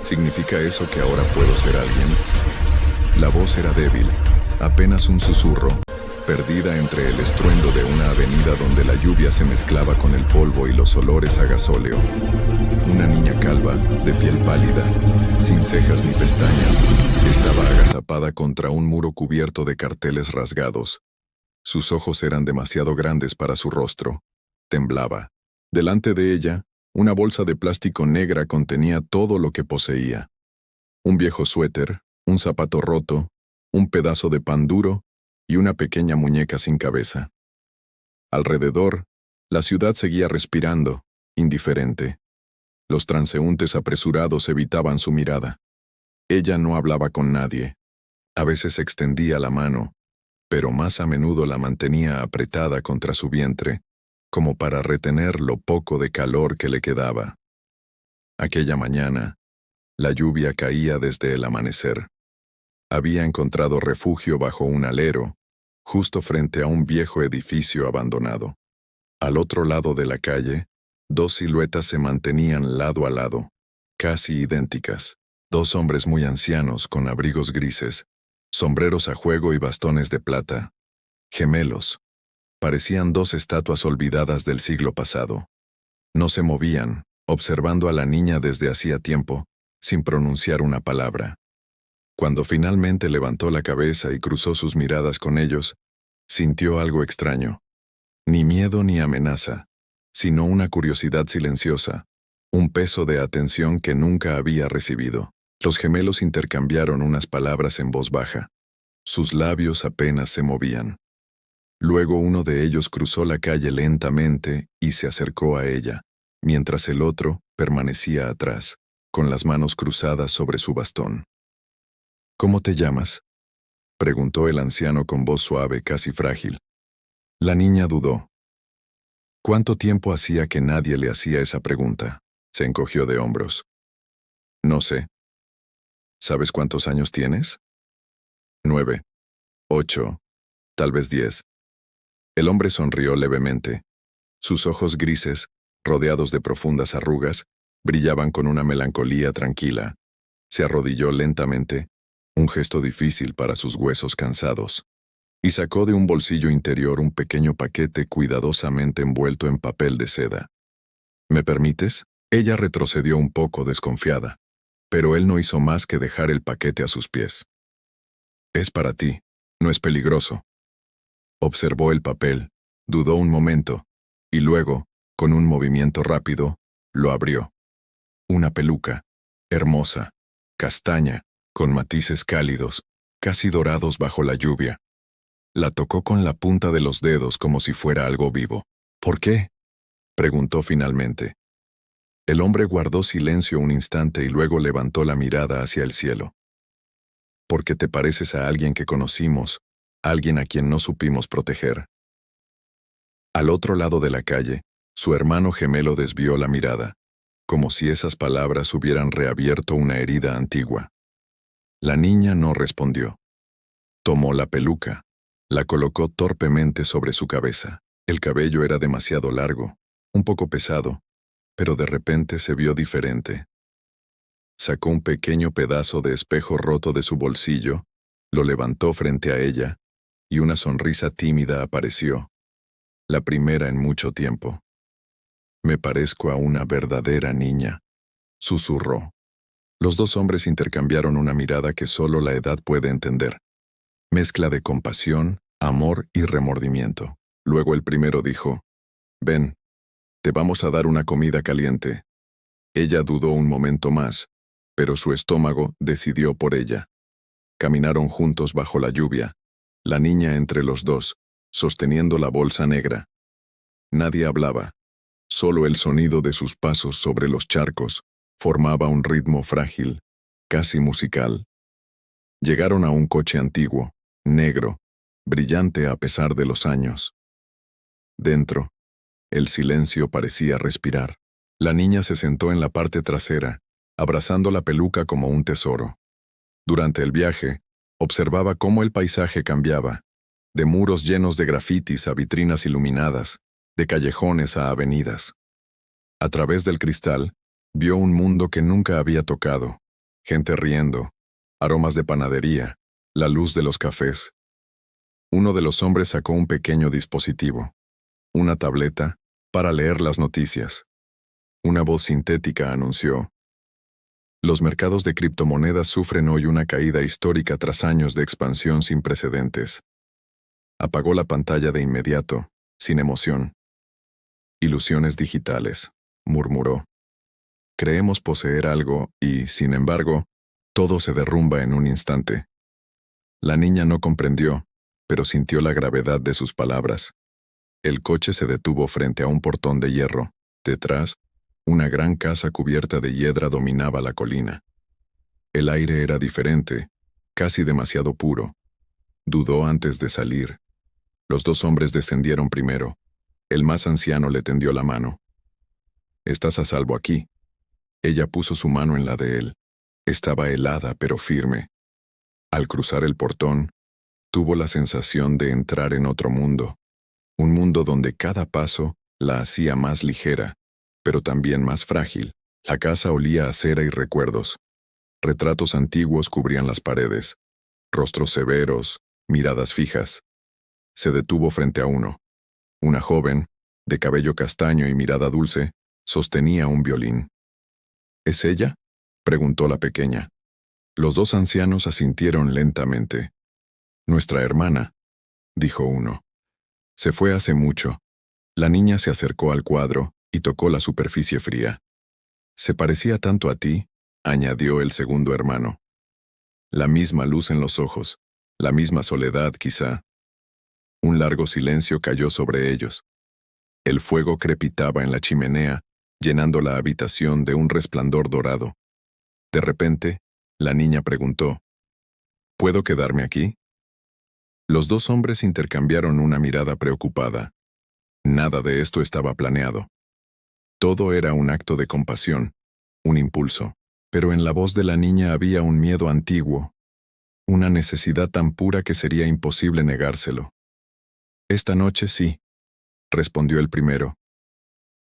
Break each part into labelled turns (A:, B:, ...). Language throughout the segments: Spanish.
A: ¿Significa eso que ahora puedo ser alguien? La voz era débil, apenas un susurro, perdida entre el estruendo de una avenida donde la lluvia se mezclaba con el polvo y los olores a gasóleo. Una niña calva, de piel pálida, sin cejas ni pestañas, estaba agazapada contra un muro cubierto de carteles rasgados. Sus ojos eran demasiado grandes para su rostro. Temblaba. Delante de ella, una bolsa de plástico negra contenía todo lo que poseía. Un viejo suéter, un zapato roto, un pedazo de pan duro y una pequeña muñeca sin cabeza. Alrededor, la ciudad seguía respirando, indiferente. Los transeúntes apresurados evitaban su mirada. Ella no hablaba con nadie. A veces extendía la mano, pero más a menudo la mantenía apretada contra su vientre, como para retener lo poco de calor que le quedaba. Aquella mañana, la lluvia caía desde el amanecer. Había encontrado refugio bajo un alero, justo frente a un viejo edificio abandonado. Al otro lado de la calle, dos siluetas se mantenían lado a lado, casi idénticas. Dos hombres muy ancianos con abrigos grises, sombreros a juego y bastones de plata. Gemelos. Parecían dos estatuas olvidadas del siglo pasado. No se movían, observando a la niña desde hacía tiempo, sin pronunciar una palabra. Cuando finalmente levantó la cabeza y cruzó sus miradas con ellos, sintió algo extraño. Ni miedo ni amenaza, sino una curiosidad silenciosa, un peso de atención que nunca había recibido. Los gemelos intercambiaron unas palabras en voz baja. Sus labios apenas se movían. Luego uno de ellos cruzó la calle lentamente y se acercó a ella, mientras el otro permanecía atrás, con las manos cruzadas sobre su bastón. «¿Cómo te llamas?», preguntó el anciano con voz suave, casi frágil. La niña dudó. ¿Cuánto tiempo hacía que nadie le hacía esa pregunta? Se encogió de hombros. «No sé». «¿Sabes cuántos años tienes?». 9, 8, tal vez 10. El hombre sonrió levemente. Sus ojos grises, rodeados de profundas arrugas, brillaban con una melancolía tranquila. Se arrodilló lentamente, un gesto difícil para sus huesos cansados, y sacó de un bolsillo interior un pequeño paquete cuidadosamente envuelto en papel de seda. «¿Me permites?». Ella retrocedió un poco desconfiada, pero él no hizo más que dejar el paquete a sus pies. «Es para ti, no es peligroso». Observó el papel, dudó un momento, y luego, con un movimiento rápido, lo abrió. Una peluca, hermosa, castaña, con matices cálidos, casi dorados bajo la lluvia. La tocó con la punta de los dedos como si fuera algo vivo. «¿Por qué?», preguntó finalmente. El hombre guardó silencio un instante y luego levantó la mirada hacia el cielo. «Porque te pareces a alguien que conocimos, alguien a quien no supimos proteger». Al otro lado de la calle, su hermano gemelo desvió la mirada, como si esas palabras hubieran reabierto una herida antigua. La niña no respondió. Tomó la peluca, la colocó torpemente sobre su cabeza. El cabello era demasiado largo, un poco pesado, pero de repente se vio diferente. Sacó un pequeño pedazo de espejo roto de su bolsillo, lo levantó frente a ella, y una sonrisa tímida apareció, la primera en mucho tiempo. «Me parezco a una verdadera niña», susurró. Los dos hombres intercambiaron una mirada que solo la edad puede entender. Mezcla de compasión, amor y remordimiento. Luego el primero dijo: «Ven, te vamos a dar una comida caliente». Ella dudó un momento más, pero su estómago decidió por ella. Caminaron juntos bajo la lluvia, la niña entre los dos, sosteniendo la bolsa negra. Nadie hablaba, solo el sonido de sus pasos sobre los charcos formaba un ritmo frágil, casi musical. Llegaron a un coche antiguo, negro, brillante a pesar de los años. Dentro, el silencio parecía respirar. La niña se sentó en la parte trasera, abrazando la peluca como un tesoro. Durante el viaje, observaba cómo el paisaje cambiaba, de muros llenos de grafitis a vitrinas iluminadas, de callejones a avenidas. A través del cristal, vio un mundo que nunca había tocado, gente riendo, aromas de panadería, la luz de los cafés. Uno de los hombres sacó un pequeño dispositivo, una tableta, para leer las noticias. Una voz sintética anunció: los mercados de criptomonedas sufren hoy una caída histórica tras años de expansión sin precedentes. Apagó la pantalla de inmediato, sin emoción. Ilusiones digitales, murmuró. Creemos poseer algo y, sin embargo, todo se derrumba en un instante. La niña no comprendió, pero sintió la gravedad de sus palabras. El coche se detuvo frente a un portón de hierro. Detrás, una gran casa cubierta de hiedra dominaba la colina. El aire era diferente, casi demasiado puro. Dudó antes de salir. Los dos hombres descendieron primero. El más anciano le tendió la mano. «Estás a salvo aquí». Ella puso su mano en la de él. Estaba helada pero firme. Al cruzar el portón, tuvo la sensación de entrar en otro mundo. Un mundo donde cada paso la hacía más ligera, pero también más frágil. La casa olía a cera y recuerdos. Retratos antiguos cubrían las paredes. Rostros severos, miradas fijas. Se detuvo frente a uno. Una joven, de cabello castaño y mirada dulce, sostenía un violín. ¿Es ella?, preguntó la pequeña. Los dos ancianos asintieron lentamente. Nuestra hermana, dijo uno. Se fue hace mucho. La niña se acercó al cuadro y tocó la superficie fría. Se parecía tanto a ti, añadió el segundo hermano. La misma luz en los ojos, la misma soledad quizá. Un largo silencio cayó sobre ellos. El fuego crepitaba en la chimenea, llenando la habitación de un resplandor dorado. De repente, la niña preguntó: ¿puedo quedarme aquí? Los dos hombres intercambiaron una mirada preocupada. Nada de esto estaba planeado. Todo era un acto de compasión, un impulso, pero en la voz de la niña había un miedo antiguo, una necesidad tan pura que sería imposible negárselo. Esta noche sí, respondió el primero.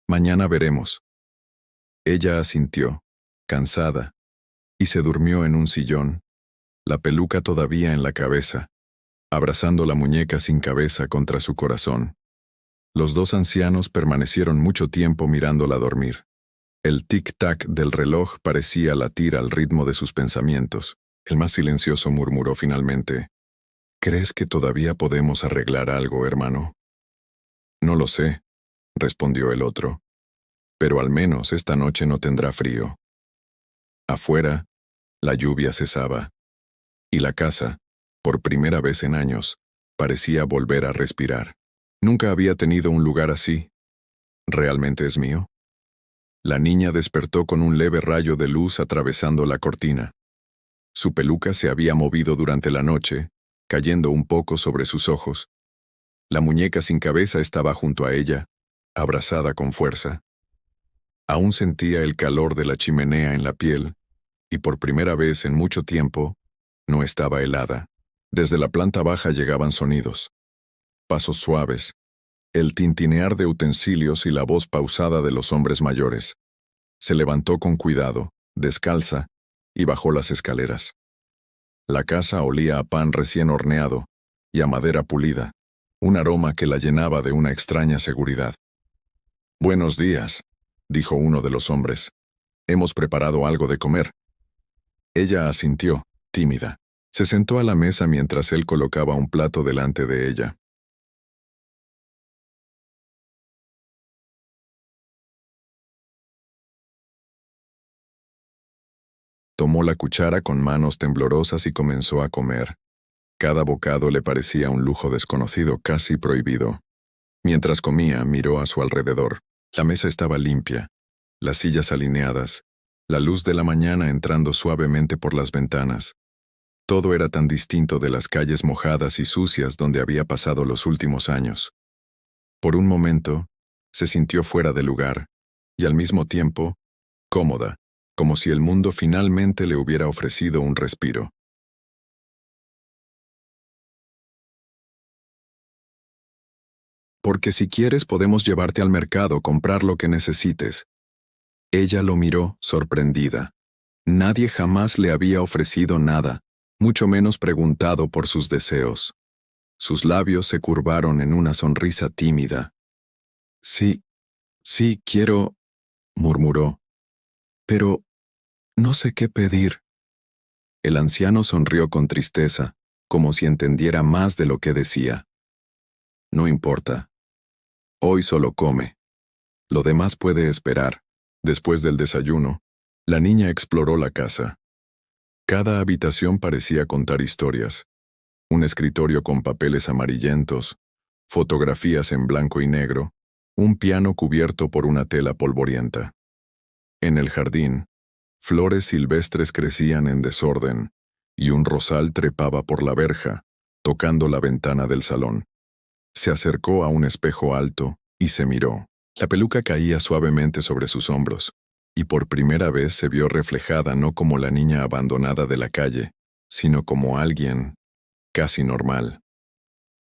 A: Mañana veremos. Ella asintió, cansada, y se durmió en un sillón, la peluca todavía en la cabeza, abrazando la muñeca sin cabeza contra su corazón. Los dos ancianos permanecieron mucho tiempo mirándola dormir. El tic-tac del reloj parecía latir al ritmo de sus pensamientos. El más silencioso murmuró finalmente: ¿crees que todavía podemos arreglar algo, hermano? No lo sé, respondió el otro, pero al menos esta noche no tendrá frío. Afuera, la lluvia cesaba, y la casa, por primera vez en años, parecía volver a respirar. Nunca había tenido un lugar así. ¿Realmente es mío? La niña despertó con un leve rayo de luz atravesando la cortina. Su peluca se había movido durante la noche, cayendo un poco sobre sus ojos. La muñeca sin cabeza estaba junto a ella, abrazada con fuerza. Aún sentía el calor de la chimenea en la piel, y por primera vez en mucho tiempo, no estaba helada. Desde la planta baja llegaban sonidos. Pasos suaves, el tintinear de utensilios y la voz pausada de los hombres mayores. Se levantó con cuidado, descalza, y bajó las escaleras. La casa olía a pan recién horneado y a madera pulida, un aroma que la llenaba de una extraña seguridad. «Buenos días», dijo uno de los hombres. «Hemos preparado algo de comer». Ella asintió, tímida. Se sentó a la mesa mientras él colocaba un plato delante de ella. Tomó la cuchara con manos temblorosas y comenzó a comer. Cada bocado le parecía un lujo desconocido, casi prohibido. Mientras comía, miró a su alrededor. La mesa estaba limpia, las sillas alineadas, la luz de la mañana entrando suavemente por las ventanas. Todo era tan distinto de las calles mojadas y sucias donde había pasado los últimos años. Por un momento, se sintió fuera de lugar, y al mismo tiempo, cómoda, como si el mundo finalmente le hubiera ofrecido un respiro. «Porque si quieres podemos llevarte al mercado, comprar lo que necesites». Ella lo miró, sorprendida. Nadie jamás le había ofrecido nada, mucho menos preguntado por sus deseos. Sus labios se curvaron en una sonrisa tímida. Sí, sí, quiero, murmuró. Pero no sé qué pedir. El anciano sonrió con tristeza, como si entendiera más de lo que decía. No importa. Hoy solo come. Lo demás puede esperar. Después del desayuno, la niña exploró la casa. Cada habitación parecía contar historias. Un escritorio con papeles amarillentos, fotografías en blanco y negro, un piano cubierto por una tela polvorienta. En el jardín, flores silvestres crecían en desorden, y un rosal trepaba por la verja, tocando la ventana del salón. Se acercó a un espejo alto y se miró. La peluca caía suavemente sobre sus hombros, y por primera vez se vio reflejada no como la niña abandonada de la calle, sino como alguien casi normal.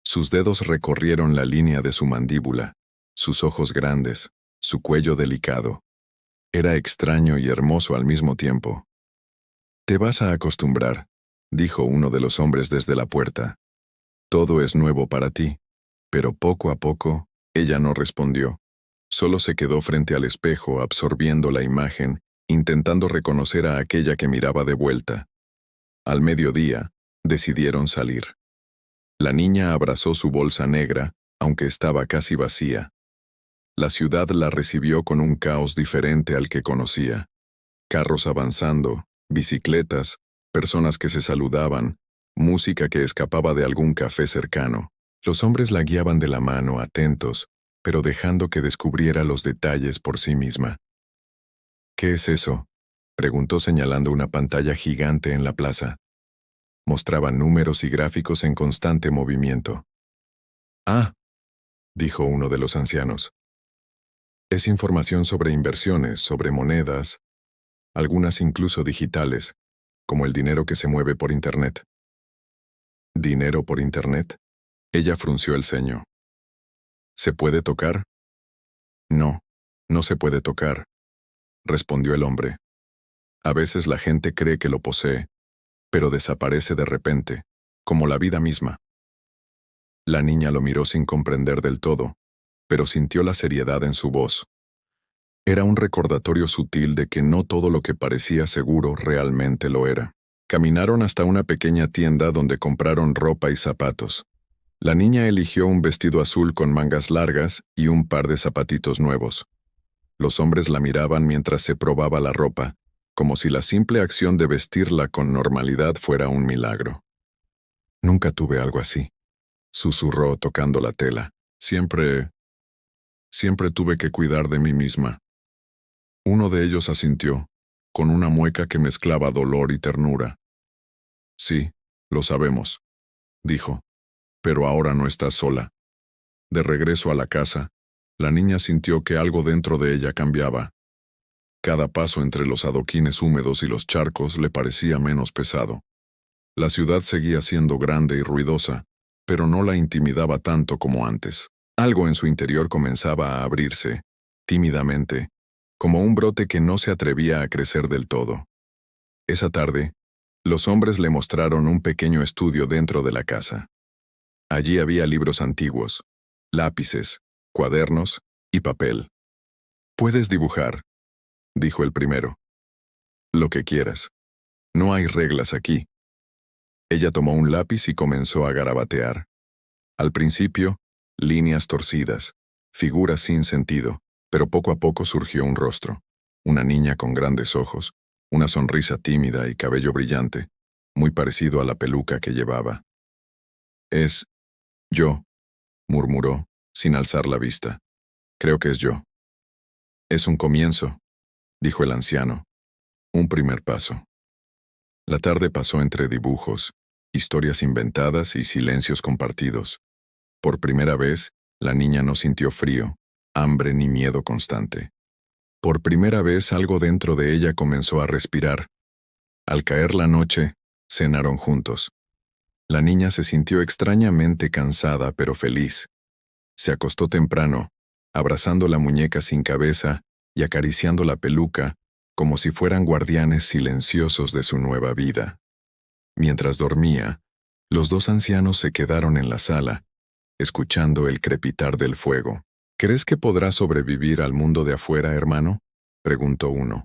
A: Sus dedos recorrieron la línea de su mandíbula, sus ojos grandes, su cuello delicado. Era extraño y hermoso al mismo tiempo. «Te vas a acostumbrar», dijo uno de los hombres desde la puerta. «Todo es nuevo para ti». Pero poco a poco, ella no respondió. Solo se quedó frente al espejo absorbiendo la imagen, intentando reconocer a aquella que miraba de vuelta. Al mediodía, decidieron salir. La niña abrazó su bolsa negra, aunque estaba casi vacía. La ciudad la recibió con un caos diferente al que conocía. Carros avanzando, bicicletas, personas que se saludaban, música que escapaba de algún café cercano. Los hombres la guiaban de la mano, atentos, pero dejando que descubriera los detalles por sí misma. «¿Qué es eso?», preguntó señalando una pantalla gigante en la plaza. Mostraba números y gráficos en constante movimiento. «Ah», dijo uno de los ancianos. «Es información sobre inversiones, sobre monedas, algunas incluso digitales, como el dinero que se mueve por Internet». «¿Dinero por Internet?». Ella frunció el ceño. «¿Se puede tocar?». «No, no se puede tocar», respondió el hombre. «A veces la gente cree que lo posee, pero desaparece de repente, como la vida misma». La niña lo miró sin comprender del todo, pero sintió la seriedad en su voz. Era un recordatorio sutil de que no todo lo que parecía seguro realmente lo era. Caminaron hasta una pequeña tienda donde compraron ropa y zapatos. La niña eligió un vestido azul con mangas largas y un par de zapatitos nuevos. Los hombres la miraban mientras se probaba la ropa, como si la simple acción de vestirla con normalidad fuera un milagro. «Nunca tuve algo así», susurró tocando la tela. Siempre tuve que cuidar de mí misma». Uno de ellos asintió, con una mueca que mezclaba dolor y ternura. «Sí, lo sabemos», dijo. «Pero ahora no estás sola». De regreso a la casa, la niña sintió que algo dentro de ella cambiaba. Cada paso entre los adoquines húmedos y los charcos le parecía menos pesado. La ciudad seguía siendo grande y ruidosa, pero no la intimidaba tanto como antes. Algo en su interior comenzaba a abrirse, tímidamente, como un brote que no se atrevía a crecer del todo. Esa tarde, los hombres le mostraron un pequeño estudio dentro de la casa. Allí había libros antiguos, lápices, cuadernos y papel. «Puedes dibujar», dijo el primero. «Lo que quieras. No hay reglas aquí». Ella tomó un lápiz y comenzó a garabatear. Al principio, líneas torcidas, figuras sin sentido, pero poco a poco surgió un rostro. Una niña con grandes ojos, una sonrisa tímida y cabello brillante, muy parecido a la peluca que llevaba. «Es yo», murmuró, sin alzar la vista. «Creo que es yo». «Es un comienzo», dijo el anciano. «Un primer paso». La tarde pasó entre dibujos, historias inventadas y silencios compartidos. Por primera vez, la niña no sintió frío, hambre ni miedo constante. Por primera vez algo dentro de ella comenzó a respirar. Al caer la noche, cenaron juntos. La niña se sintió extrañamente cansada pero feliz. Se acostó temprano, abrazando la muñeca sin cabeza y acariciando la peluca, como si fueran guardianes silenciosos de su nueva vida. Mientras dormía, los dos ancianos se quedaron en la sala, escuchando el crepitar del fuego. ¿Crees que podrás sobrevivir al mundo de afuera, hermano?, preguntó uno.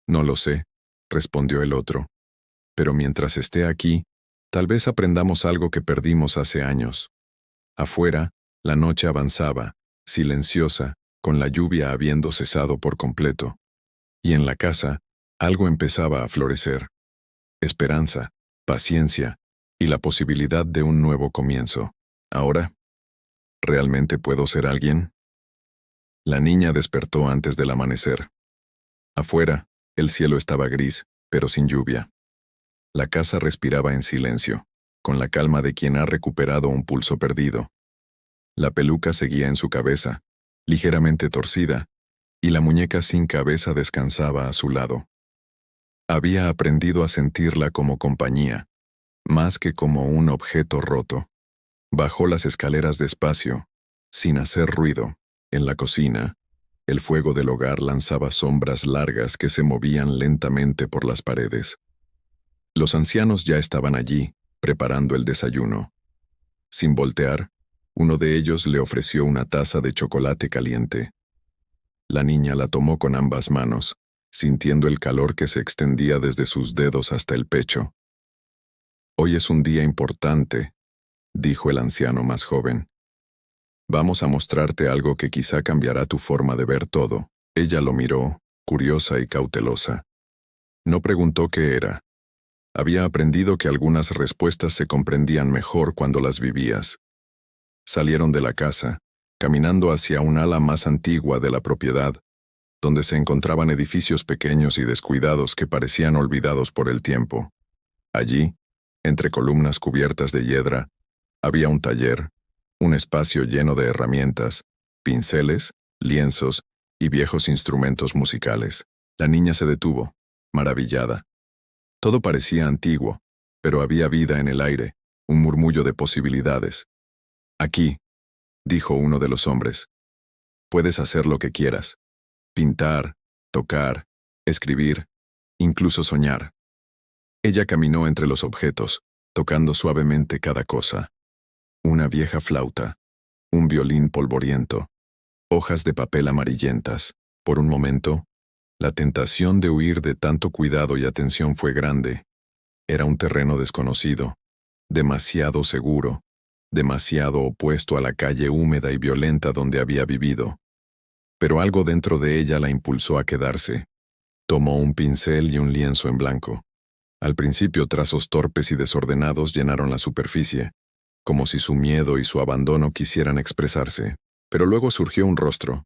A: No lo sé, respondió el otro. Pero mientras esté aquí, tal vez aprendamos algo que perdimos hace años. Afuera, la noche avanzaba, silenciosa, con la lluvia habiendo cesado por completo. Y en la casa, algo empezaba a florecer. Esperanza, paciencia y la posibilidad de un nuevo comienzo. Ahora, ¿realmente puedo ser alguien? La niña despertó antes del amanecer. Afuera, el cielo estaba gris, pero sin lluvia. La casa respiraba en silencio, con la calma de quien ha recuperado un pulso perdido. La peluca seguía en su cabeza, ligeramente torcida, y la muñeca sin cabeza descansaba a su lado. Había aprendido a sentirla como compañía, más que como un objeto roto. Bajó las escaleras despacio, sin hacer ruido. En la cocina, el fuego del hogar lanzaba sombras largas que se movían lentamente por las paredes. Los ancianos ya estaban allí, preparando el desayuno. Sin voltear, uno de ellos le ofreció una taza de chocolate caliente. La niña la tomó con ambas manos, sintiendo el calor que se extendía desde sus dedos hasta el pecho. «Hoy es un día importante», dijo el anciano más joven. «Vamos a mostrarte algo que quizá cambiará tu forma de ver todo». Ella lo miró, curiosa y cautelosa. No preguntó qué era. Había aprendido que algunas respuestas se comprendían mejor cuando las vivías. Salieron de la casa, caminando hacia un ala más antigua de la propiedad, donde se encontraban edificios pequeños y descuidados que parecían olvidados por el tiempo. Allí, entre columnas cubiertas de hiedra, había un taller, un espacio lleno de herramientas, pinceles, lienzos y viejos instrumentos musicales. La niña se detuvo, maravillada. Todo parecía antiguo, pero había vida en el aire, un murmullo de posibilidades. «Aquí», dijo uno de los hombres, «puedes hacer lo que quieras. Pintar, tocar, escribir, incluso soñar». Ella caminó entre los objetos, tocando suavemente cada cosa. Una vieja flauta, un violín polvoriento, hojas de papel amarillentas. Por un momento, la tentación de huir de tanto cuidado y atención fue grande. Era un terreno desconocido, demasiado seguro, demasiado opuesto a la calle húmeda y violenta donde había vivido. Pero algo dentro de ella la impulsó a quedarse. Tomó un pincel y un lienzo en blanco. Al principio trazos torpes y desordenados llenaron la superficie, como si su miedo y su abandono quisieran expresarse. Pero luego surgió un rostro.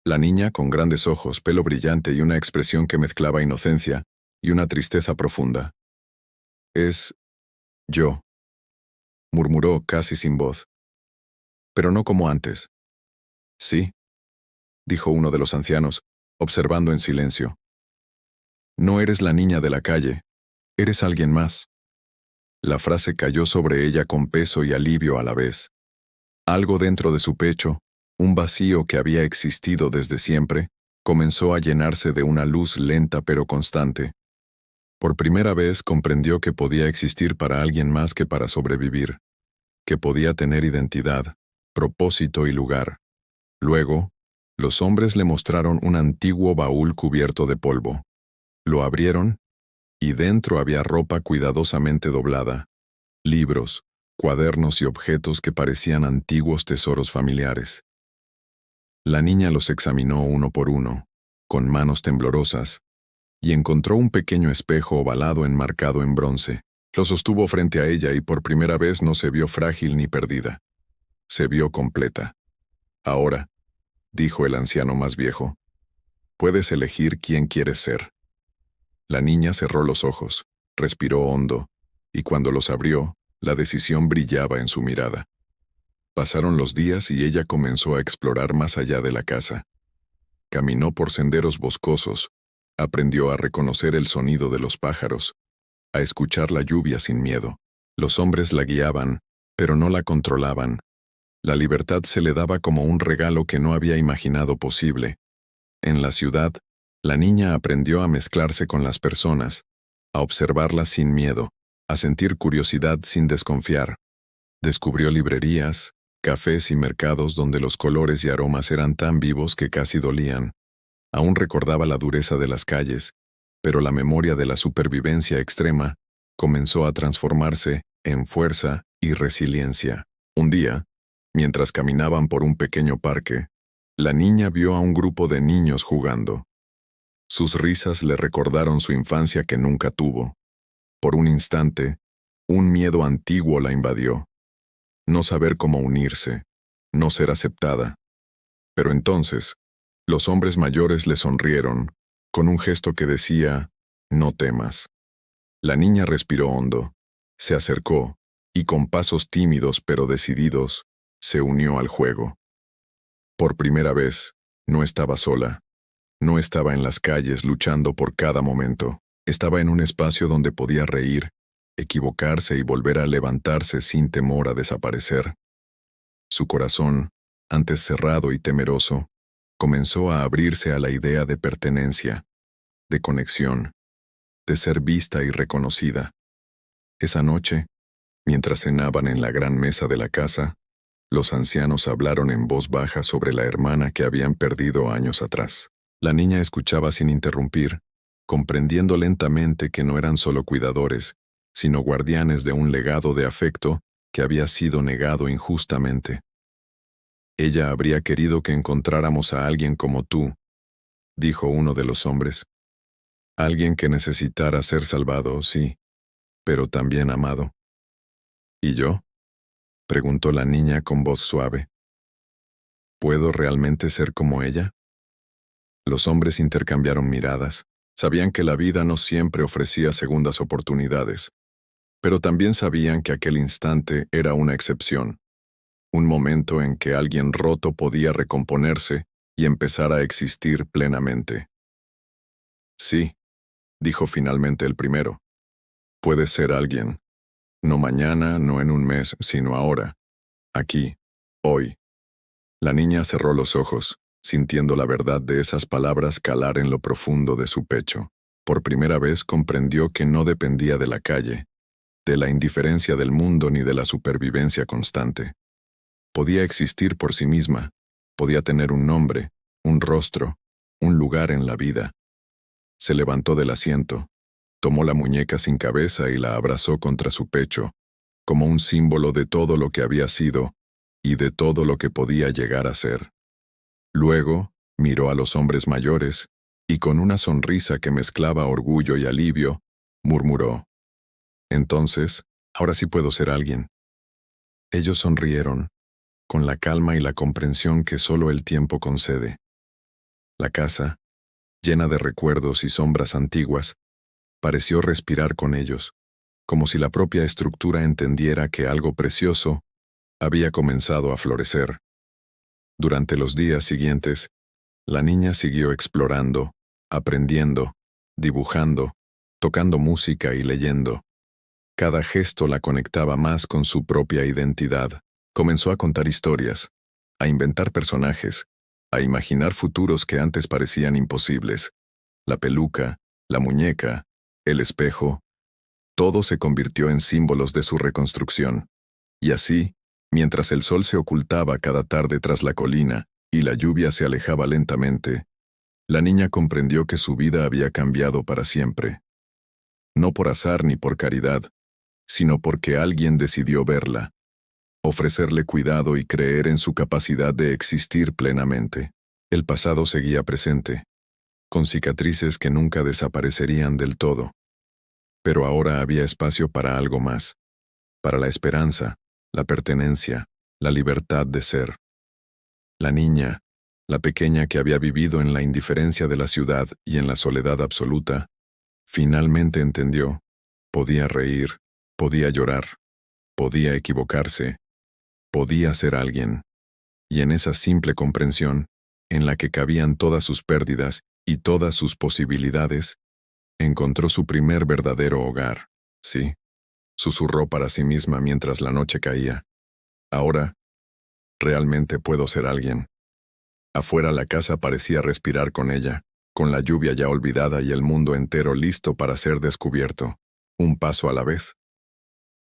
A: La niña, con grandes ojos, pelo brillante y una expresión que mezclaba inocencia y una tristeza profunda. «Es yo», murmuró casi sin voz. «Pero no como antes». «Sí», dijo uno de los ancianos, observando en silencio. «No eres la niña de la calle, eres alguien más». La frase cayó sobre ella con peso y alivio a la vez. Algo dentro de su pecho, un vacío que había existido desde siempre, comenzó a llenarse de una luz lenta pero constante. Por primera vez comprendió que podía existir para alguien más que para sobrevivir, que podía tener identidad, propósito y lugar. Luego, los hombres le mostraron un antiguo baúl cubierto de polvo. Lo abrieron, y dentro había ropa cuidadosamente doblada, libros, cuadernos y objetos que parecían antiguos tesoros familiares. La niña los examinó uno por uno, con manos temblorosas, y encontró un pequeño espejo ovalado enmarcado en bronce. Lo sostuvo frente a ella y por primera vez no se vio frágil ni perdida. Se vio completa. «Ahora», dijo el anciano más viejo, «puedes elegir quién quieres ser». La niña cerró los ojos, respiró hondo, y cuando los abrió, la decisión brillaba en su mirada. Pasaron los días y ella comenzó a explorar más allá de la casa. Caminó por senderos boscosos, aprendió a reconocer el sonido de los pájaros, a escuchar la lluvia sin miedo. Los hombres la guiaban, pero no la controlaban. La libertad se le daba como un regalo que no había imaginado posible. En la ciudad, La niña aprendió a mezclarse con las personas, a observarlas sin miedo, a sentir curiosidad sin desconfiar. Descubrió librerías, cafés y mercados donde los colores y aromas eran tan vivos que casi dolían. Aún recordaba la dureza de las calles, pero la memoria de la supervivencia extrema comenzó a transformarse en fuerza y resiliencia. Un día, mientras caminaban por un pequeño parque, la niña vio a un grupo de niños jugando. Sus risas le recordaron su infancia que nunca tuvo. Por un instante, un miedo antiguo la invadió. No saber cómo unirse, no ser aceptada. Pero entonces, los hombres mayores le sonrieron, con un gesto que decía, no temas. La niña respiró hondo, se acercó, y con pasos tímidos pero decididos, se unió al juego. Por primera vez, no estaba sola. No estaba en las calles luchando por cada momento. Estaba en un espacio donde podía reír, equivocarse y volver a levantarse sin temor a desaparecer. Su corazón, antes cerrado y temeroso, comenzó a abrirse a la idea de pertenencia, de conexión, de ser vista y reconocida. Esa noche, mientras cenaban en la gran mesa de la casa, los ancianos hablaron en voz baja sobre la hermana que habían perdido años atrás. La niña escuchaba sin interrumpir, comprendiendo lentamente que no eran solo cuidadores, sino guardianes de un legado de afecto que había sido negado injustamente. Ella habría querido que encontráramos a alguien como tú, dijo uno de los hombres. Alguien que necesitara ser salvado, sí, pero también amado. ¿Y yo? Preguntó la niña con voz suave. ¿Puedo realmente ser como ella? Los hombres intercambiaron miradas. Sabían que la vida no siempre ofrecía segundas oportunidades, pero también sabían que aquel instante era una excepción, un momento en que alguien roto podía recomponerse y empezar a existir plenamente. Sí, dijo finalmente el primero. Puedes ser alguien. No mañana, no en un mes, sino ahora. Aquí, hoy. La niña cerró los ojos, sintiendo la verdad de esas palabras calar en lo profundo de su pecho. Por primera vez comprendió que no dependía de la calle, de la indiferencia del mundo ni de la supervivencia constante. Podía existir por sí misma, podía tener un nombre, un rostro, un lugar en la vida. Se levantó del asiento, tomó la muñeca sin cabeza y la abrazó contra su pecho, como un símbolo de todo lo que había sido y de todo lo que podía llegar a ser. Luego, miró a los hombres mayores y con una sonrisa que mezclaba orgullo y alivio, murmuró: Entonces, ahora sí puedo ser alguien. Ellos sonrieron, con la calma y la comprensión que solo el tiempo concede. La casa, llena de recuerdos y sombras antiguas, pareció respirar con ellos, como si la propia estructura entendiera que algo precioso había comenzado a florecer. Durante los días siguientes, la niña siguió explorando, aprendiendo, dibujando, tocando música y leyendo. Cada gesto la conectaba más con su propia identidad. Comenzó a contar historias, a inventar personajes, a imaginar futuros que antes parecían imposibles. La peluca, la muñeca, el espejo, todo se convirtió en símbolos de su reconstrucción. Y así, mientras el sol se ocultaba cada tarde tras la colina y la lluvia se alejaba lentamente, la niña comprendió que su vida había cambiado para siempre. No por azar ni por caridad, sino porque alguien decidió verla, ofrecerle cuidado y creer en su capacidad de existir plenamente. El pasado seguía presente, con cicatrices que nunca desaparecerían del todo. Pero ahora había espacio para algo más, para la esperanza, la pertenencia, la libertad de ser. La niña, la pequeña que había vivido en la indiferencia de la ciudad y en la soledad absoluta, finalmente entendió. Podía reír, podía llorar, podía equivocarse, podía ser alguien. Y en esa simple comprensión, en la que cabían todas sus pérdidas y todas sus posibilidades, encontró su primer verdadero hogar. Sí, susurró para sí misma mientras la noche caía. Ahora, realmente puedo ser alguien. Afuera la casa parecía respirar con ella. con la lluvia ya olvidada y el mundo entero listo para ser descubierto, un paso a la vez.